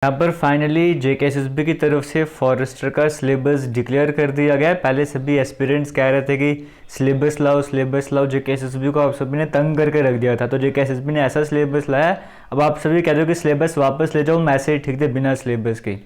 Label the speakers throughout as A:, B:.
A: यहाँ पर finally JKSSB की तरफ से फॉरेस्टर का सिलेबस डिक्लेयर कर दिया गया है। पहले सभी एस्पिरेंट्स कह रहे थे कि सिलेबस लाओ, जेकेएसएसबी को आप सभी ने तंग करके रख दिया था, तो जेकेएसएसबी ने ऐसा सिलेबस लाया। अब आप सभी कह रहे हो कि सिलेबस वापस ले जाओ, मैसेज ऐसे ठीक थे बिना सिलेबस के।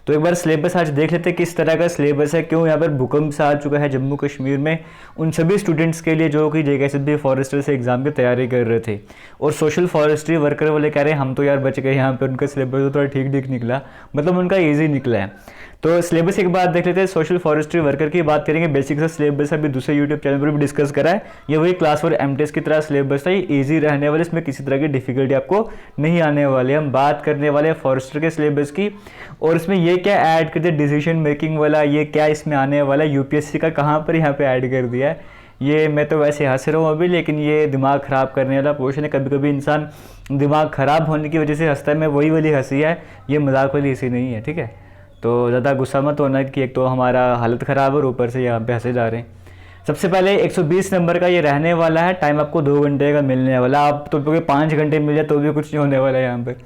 A: तो एक बार सिलेबस आज देख लेते हैं किस तरह का सिलेबस है, क्यों यहाँ पर भूकंप सा आ चुका है जम्मू कश्मीर में उन सभी स्टूडेंट्स के लिए जो कि जेकेएसएसबी फॉरेस्टर से एग्जाम की तैयारी कर रहे थे। और सोशल फॉरेस्ट्री वर्कर वाले कह रहे हैं हम तो यार बच गए, यहाँ पर उनका सिलेबस तो थोड़ा ठीक ठीक निकला, मतलब उनका ईजी निकला है। तो सिलेबस एक बात देख लेते हैं। सोशल फॉरेस्ट्री वर्कर की बात करेंगे, बेसिक सा सिलेबस अभी दूसरे यूट्यूब चैनल पर भी डिस्कस करा है। ये वही क्लास 4 एमटीएस की तरह सिलेबस था, ये ईजी रहने वाले, इसमें किसी तरह की डिफिकल्टी आपको नहीं आने वाली। हम बात करने वाले हैं फॉरेस्टर के सिलेबस की, और इसमें ये क्या ऐड कर दिया डिसीजन मेकिंग वाला, ये क्या इसमें आने वाला है, यूपीएससी का कहाँ पर यहाँ पे ऐड कर दिया है। ये मैं तो वैसे हंस रहा हूँ अभी, लेकिन ये दिमाग ख़राब करने वाला पोर्शन है। कभी कभी इंसान दिमाग ख़राब होने की वजह से हंसता है, मैं वही वाली हंसी है, ये मजाक वाली हंसी नहीं है, ठीक है। तो ज़्यादा गुस्सा मत होना कि एक तो हमारा हालत ख़राब है और ऊपर से यहाँ पे हंसे जा रहे हैं। सबसे पहले 120 नंबर का ये रहने वाला है, टाइम आपको 2 घंटे का मिलने वाला। आप तो 5 घंटे मिल जाए तो भी कुछ नहीं होने वाला है यहाँ पर।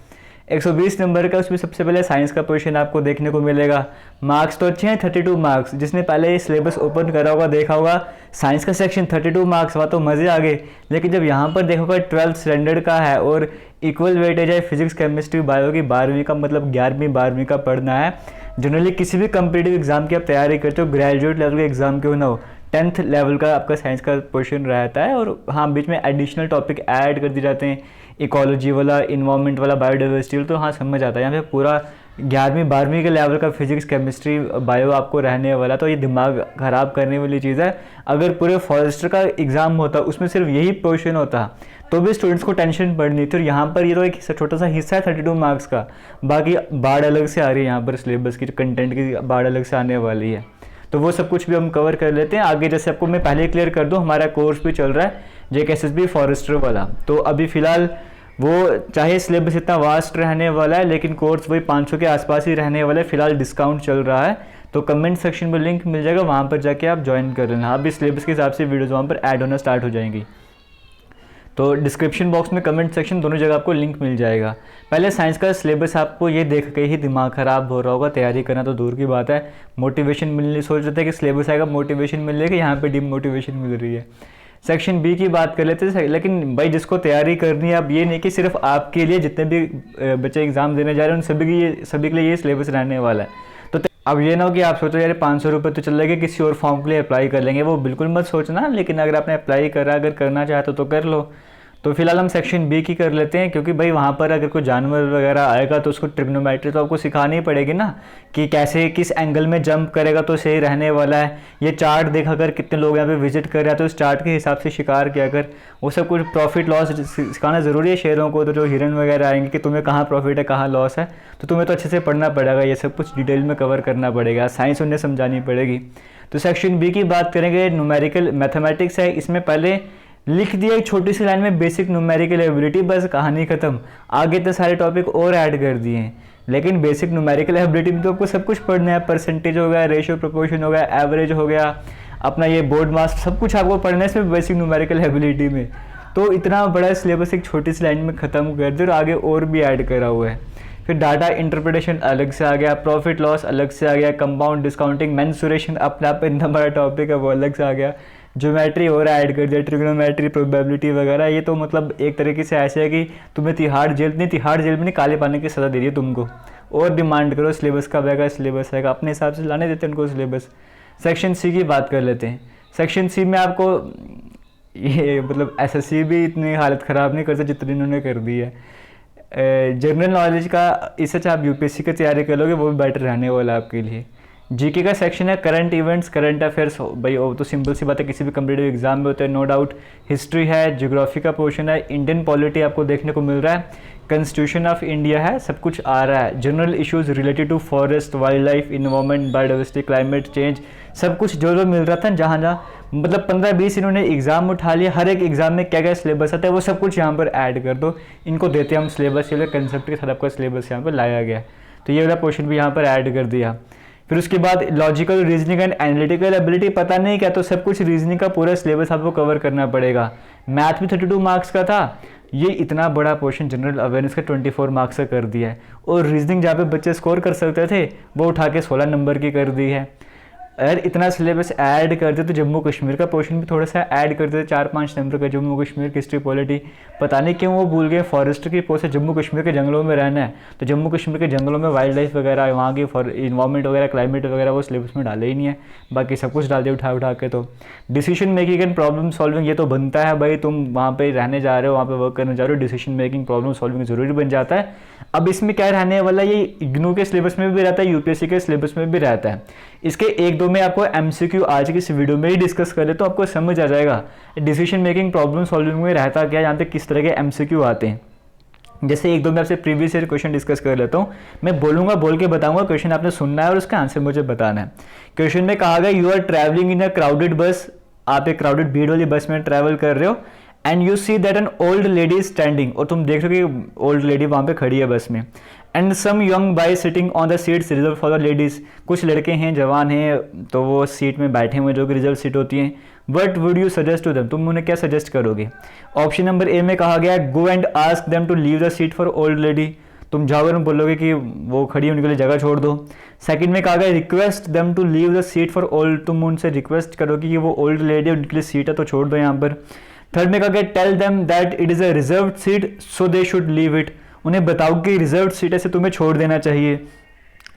A: 120 नंबर का, उसमें सबसे पहले साइंस का क्वेश्चन आपको देखने को मिलेगा। मार्क्स तो अच्छे हैं 32 मार्क्स, जिसने पहले ये सिलेबस ओपन करा होगा देखा होगा साइंस का सेक्शन 32 मार्क्स, वहाँ तो मज़े आ गए। लेकिन जब यहाँ पर देखोगा 12th स्टैंडर्ड का है और इक्वल वेटेज है फिजिक्स केमिस्ट्री बायो की 12वीं का, मतलब 11वीं 12वीं का पढ़ना है। जनरली किसी भी कम्पिटिटिव एग्जाम की आप तैयारी करते हो, ग्रेजुएट लेवल के एग्जाम क्यों ना हो, 10th लेवल का आपका साइंस का पोर्शन रहता है। और हाँ, बीच में एडिशनल टॉपिक ऐड कर दिए जाते हैं, इकोलॉजी वाला, इन्वायरमेंट वाला, बायोडाइवर्सिटी, तो हाँ समझ आता है। यहाँ पे पूरा 11वीं 12वीं के लेवल का फिजिक्स केमिस्ट्री बायो आपको रहने वाला, तो ये दिमाग ख़राब करने वाली चीज़ है। अगर पूरे फॉरेस्टर का एग्ज़ाम होता उसमें सिर्फ यही पोर्शन होता तो भी स्टूडेंट्स को टेंशन पड़नी थी। और यहाँ पर ये तो एक छोटा सा हिस्सा है 32 मार्क्स का, बाकी बाढ़ अलग से आ रही है। यहाँ पर सिलेबस की कंटेंट की बाढ़ अलग से आने वाली है, तो वो सब कुछ भी हम कवर कर लेते हैं आगे। जैसे आपको मैं पहले क्लियर कर दूं, हमारा कोर्स भी चल रहा है जेकेएसएसबी फॉरेस्टर वाला। तो अभी फ़िलहाल वो चाहे सिलेबस इतना वास्ट रहने वाला है, लेकिन कोर्स वही 500 के आसपास ही रहने वाला है। फिलहाल डिस्काउंट चल रहा है, तो कमेंट सेक्शन में लिंक मिल जाएगा, वहाँ पर जाके आप ज्वाइन कर लेना। अभी सिलेबस के हिसाब से वीडियोज़ वहाँ पर ऐड होना स्टार्ट हो जाएंगी। तो डिस्क्रिप्शन बॉक्स में कमेंट सेक्शन दोनों जगह आपको लिंक मिल जाएगा। पहले साइंस का सिलेबस आपको ये देख के ही दिमाग ख़राब हो रहा होगा, तैयारी करना तो दूर की बात है, मोटिवेशन मिलनी, सोच रहे थे कि सिलेबस आएगा मोटिवेशन मिलेगी, यहाँ पे डिमोटिवेशन मिल रही है। सेक्शन बी की बात कर लेते हैं। लेकिन भाई जिसको तैयारी करनी है, अब ये नहीं कि सिर्फ आपके लिए, जितने भी बच्चे एग्ज़ाम देने जा रहे हैं उन सभी के लिए ये सिलेबस रहने वाला है। तो अब ये ना हो कि आप सोचो यार 500 रुपये तो चल जाएगा, किसी और फॉर्म के लिए अप्लाई कर लेंगे, वो बिल्कुल मत सोचना। लेकिन अगर आपने अप्लाई करा, अगर करना चाहते हो तो कर लो। तो फिलहाल हम सेक्शन बी की कर लेते हैं, क्योंकि भाई वहाँ पर अगर कोई जानवर वगैरह आएगा तो उसको ट्रिग्नोमेट्री तो आपको सिखानी ही पड़ेगी ना, कि कैसे किस एंगल में जंप करेगा तो सही रहने वाला है। ये चार्ट देखा कर, कितने लोग यहाँ पे विजिट कर रहे हैं तो उस चार्ट के हिसाब से शिकार किया कर। वो सब कुछ प्रॉफिट लॉस सिखाना ज़रूरी है शेरों को। तो जो हिरन वगैरह आएंगे कि तुम्हें कहाँ प्रॉफिट है कहाँ लॉस है, तो तुम्हें तो अच्छे से पढ़ना पड़ेगा, ये सब कुछ डिटेल में कवर करना पड़ेगा, साइंस उन्हें समझानी पड़ेगी। तो सेक्शन बी की बात करेंगे, न्यूमेरिकल मैथमेटिक्स है। इसमें पहले लिख दिया एक छोटी सी लाइन में बेसिक न्यूमेरिकल एबिलिटी, बस कहानी खत्म। आगे इतने सारे टॉपिक और ऐड कर दिए हैं, लेकिन बेसिक न्यूमेरिकल एबिलिटी में तो आपको सब कुछ पढ़ना है। परसेंटेज हो गया, रेशियो प्रोपोर्शन हो गया, एवरेज हो गया, अपना ये बोर्ड मास, सब कुछ आपको पढ़ना है इसमें बेसिक न्यूमेरिकल एबिलिटी में। तो इतना बड़ा सिलेबस एक छोटी सी लाइन में ख़त्म कर दिया और आगे और भी ऐड करा हुआ है। फिर डाटा इंटरप्रिटेशन अलग से आ गया, प्रॉफिट लॉस अलग से आ गया, कंपाउंड डिस्काउंटिंग, मेंसुरेशन अपने आप इतना बड़ा टॉपिक है वो अलग से आ गया, ज्योमेट्री और ऐड कर दिया, ट्रिग्नोमेट्री, प्रोबेबिलिटी वगैरह। ये तो मतलब एक तरीके से ऐसे है कि तुम्हें तिहाड़ जेल में नहीं काले पानी की सज़ा दे रही है तुमको। और डिमांड करो सिलेबस कब आएगा, सिलेबस आएगा, अपने हिसाब से लाने देते हैं उनको सिलेबस। सेक्शन सी की बात कर लेते हैं। सेक्शन सी में आपको ये मतलब एसएससी भी इतनी हालत ख़राब नहीं करते जितनी इन्होंने कर दी है। जनरल नॉलेज का इससे अच्छा आप यूपीएससी की तैयारी कर लोगे, वो भी बेटर रहने वाला है आपके लिए। जीके का सेक्शन है, करंट इवेंट्स, करंट अफेयर्स, भाई वो तो सिंपल सी बात है, किसी भी कम्पिटिटिव एग्जाम में होते हैं नो डाउट। हिस्ट्री है, ज्योग्राफी का पोर्शन है, इंडियन पॉलिटी आपको देखने को मिल रहा है, कॉन्स्टिट्यूशन ऑफ इंडिया है, सब कुछ आ रहा है। General issues related to forest, wild life, environment, biodiversity, climate change, सब कुछ जो मिल रहा था जहाँ मतलब 15-20 इन्होंने एग्जाम उठा लिया। हर एक एग्जाम में क्या क्या सिलेबस आता है वो सब कुछ यहाँ पर ऐड कर दो, इनको देते हैं हम सिलेबस, ये कंसेप्ट के साथ आपका सिलेबस यहाँ पर लाया गया। तो ये वाला पोर्शन भी यहाँ पर ऐड कर दिया। फिर उसके बाद logical reasoning and analytical ability, पता नहीं क्या, तो सब कुछ रीजनिंग का पूरा सिलेबस आपको कवर करना पड़ेगा। मैथ भी 32 मार्क्स का था, ये इतना बड़ा पोर्शन जनरल अवेयरनेस का 24 मार्क्स का कर दिया है। और रीजनिंग जहाँ पे बच्चे स्कोर कर सकते थे वो उठा के 16 नंबर की कर दी है। अगर इतना सिलेबस ऐड कर दे तो जम्मू कश्मीर का पोर्शन भी थोड़ा सा ऐड कर दे, 4-5 नंबर का जम्मू कश्मीर की हिस्ट्री पॉलिटी। पता नहीं क्यों वो भूल गए फॉरेस्टर की पोस्ट है, जम्मू कश्मीर के जंगलों में रहना है तो जम्मू कश्मीर के जंगलों में वाइल्ड लाइफ वगैरह, वहाँ की इन्वायरमेंट वगैरह, क्लाइमेट वगैरह वो सिलेबस में डाले ही नहीं है। बाकी सब कुछ डाल दिया उठा उठा के। तो decision making and problem solving ये तो बनता है भाई, तुम वहाँ पे रहने जा रहे हो, वहाँ पे वर्क करने जा रहे हो, डिसीजन मेकिंग प्रॉब्लम सॉल्विंग जरूरी बन जाता है। अब इसमें क्या रहने वाला, ये इग्नू के सिलेबस में भी रहता है, यूपीएससी के सिलेबस में भी रहता है। इसके 1-2 में आपको एमसीक्यू आज की इस वीडियो में ही डिस्कस कर ले तो आपको समझ आ जाएगा डिसीजन मेकिंग प्रॉब्लम सॉल्विंग में रहता क्या है, यहाँ पे किस तरह के एमसीक्यू आते हैं। जैसे 1-2 में आपसे प्रीवियस ईयर क्वेश्चन डिस्कस कर लेता हूँ, मैं बोलूँगा, बोल के बताऊँगा, क्वेश्चन आपने सुनना है और उसका आंसर मुझे बताना है। क्वेश्चन में कहा गया you are travelling in a crowded bus, आप एक क्राउडेड भीड़ वाली बस में ट्रैवल कर रहे हो, and you see that an old lady standing, और तुम देख रहे हो कि ओल्ड लेडी वहाँ पे खड़ी है बस में, and some young boy sitting on the seats reserve for the ladies, कुछ लड़के हैं जवान हैं तो वो सीट में बैठे हुए जो कि रिजर्व सीट होती हैं। What would you suggest to them, तुम उन्हें क्या सजेस्ट करोगे। ऑप्शन नंबर ए में कहा गया go and ask them to leave the seat for old lady, तुम जाओगे और बोलोगे कि वो खड़ी होने के लिए जगह छोड़ दो। सेकंड में कहा गया request them to leave the seat for old, तुम उनसे रिक्वेस्ट करोगे कि वो ओल्ड लेडी उनके लिए सीट है तो छोड़ दो यहाँ पर। थर्ड में कहा गया tell them that it is a reserved seat so they should leave it, उन्हें बताओ कि रिजर्व्ड सीट है से तुम्हें छोड़ देना चाहिए।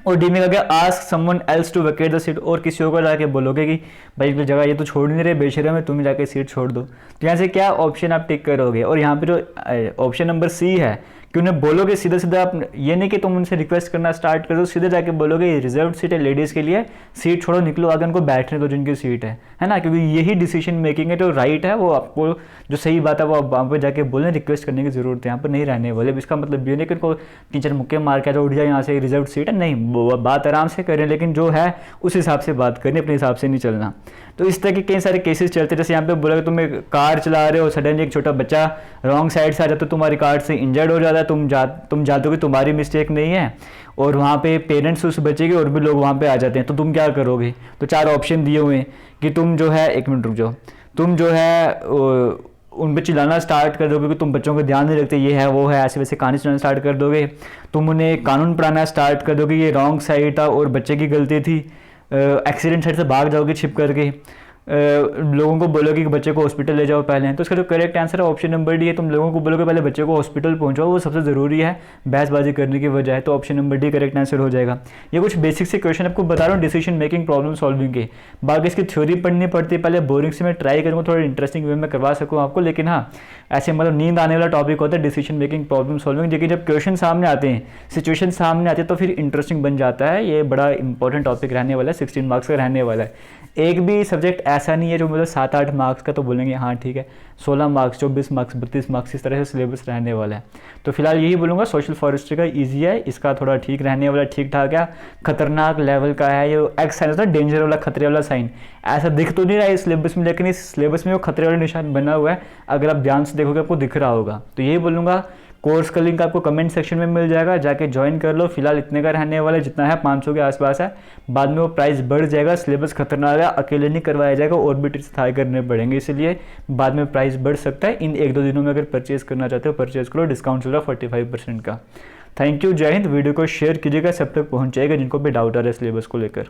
A: और डी में कहा गया ask someone else to vacate the seat, और किसी और को जाके बोलोगे कि भाई की जगह ये तो छोड़ नहीं रहे बेशरम है, तुम जाके सीट छोड़ दो। तो यहाँ से क्या ऑप्शन आप टिक करोगे। और यहाँ पे जो ऑप्शन नंबर सी है कि उन्हें बोलोगे सीधा सीधा, आप ये नहीं कि तुम उनसे रिक्वेस्ट करना स्टार्ट कर दो, सीधे जाके बोलोगे रिजर्व सीट है लेडीज़ के लिए, सीट छोड़ो निकलो आगे, उनको बैठने दो जिनकी सीट है ना, क्योंकि यही डिसीजन मेकिंग है जो राइट है, वो आपको जो सही बात है वो आप वहाँ पर जाके बोलें, रिक्वेस्ट करने की जरूरत है, यहाँ पर नहीं रहने वाले। इसका मतलब ये नहीं कि उनको 3-4 मुक्के मार के उठ जाए यहाँ से रिजर्व सीट है, नहीं, बात आराम से करें लेकिन जो है उस हिसाब से बात करनी, अपने हिसाब से नहीं चलना। तो इस तरह के कई सारे केसेस चलते हैं, जैसे यहाँ पे बोला कि तुम एक कार चला रहे हो, सडनली एक छोटा बच्चा रॉन्ग साइड से आ जाता है, तुम्हारी कार से इंजर्ड हो जाता है, तुम जाते हो कि तुम्हारी मिस्टेक नहीं है, और वहाँ पे पेरेंट्स उस बच्चे के और भी लोग वहाँ पे आ जाते हैं, तो तुम क्या करोगे। तो 4 ऑप्शन दिए हुए हैं कि तुम जो है, 1 मिनट रुक जाओ, तुम जो है उन पर चिल्लाना स्टार्ट कर दोगे कि तुम बच्चों को ध्यान नहीं रखते, ये है वो है, ऐसे वैसे कहानी सुनाना स्टार्ट कर दोगे। तुम उन्हें कानून पढ़ाना स्टार्ट कर दोगे, ये रॉन्ग साइड था और बच्चे की गलती थी, एक्सीडेंट साइड से भाग जाओगे छिप करके, लोगों को बोलोगे कि बच्चे को हॉस्पिटल ले जाओ पहले। तो इसका जो करेक्ट आंसर है ऑप्शन नंबर डी है, तुम लोगों को बोलोगे पहले बच्चे को हॉस्पिटल पहुंचाओ, वो सबसे ज़रूरी है बहसबाजी करने की वजह है। तो option number D correct answer हो जाएगा। ये कुछ बेसिक से क्वेश्चन आपको बता रहा हूँ डिसीजन मेकिंग प्रॉब्लम सॉल्विंग के, बाकी इसकी थ्योरी पढ़नी पड़ती है, पहले बोरिंग से मैं ट्राई करूँगा थोड़ा इंटरेस्टिंग वे में करवा सकूँ आपको, लेकिन हाँ ऐसे मतलब नींद आने वाला टॉपिक होता है डिसीजन मेकिंग प्रॉब्लम सॉल्विंग, लेकिन जब क्वेश्चन सामने आते हैं, सिचुएशन सामने आती है तो फिर इंटरेस्टिंग बन जाता है। ये बड़ा इंपॉर्टेंट टॉपिक रहने वाला है, 16 मार्क्स का रहने वाला है। एक भी सब्जेक्ट ऐसा नहीं है जो मतलब 7-8 मार्क्स का तो बोलेंगे हाँ ठीक है, 16 मार्क्स, 24 मार्क्स, 32 मार्क्स, इस तरह से सिलेबस रहने वाला है। तो फिलहाल यही बोलूँगा, सोशल फॉरेस्ट्री का ईजी है, इसका थोड़ा ठीक रहने वाला, ठीक ठाक है। खतरनाक लेवल का है, ये एक्स साइन होता है डेंजर वाला, खतरे वाला साइन, ऐसा दिख तो नहीं रहा है इस सिलेबस में, लेकिन इस सिलेबस में वो खतरे वाला निशान बना हुआ है, अगर आप ध्यान से देखोगे आपको दिख रहा होगा। तो यही बोलूँगा, कोर्स का लिंक आपको कमेंट सेक्शन में मिल जाएगा, जाके ज्वाइन कर लो। फिलहाल इतने का रहने वाला है, जितना है 500 के आसपास है, बाद में वो प्राइस बढ़ जाएगा, सिलेबस खतरनाक है, अकेले नहीं करवाया जाएगा, और भी टिप्स हाई करने पड़ेंगे, इसलिए बाद में प्राइस बढ़ सकता है। इन 1-2 दिनों में अगर परचेज करना चाहते हो परचेज करो, डिस्काउंट चल रहा है 45% का। थैंक यू, जय हिंद। वीडियो को शेयर कीजिएगा, सब तक पहुँच जाएगा जिनको भी डाउट आ रहा है सिलेबस को लेकर।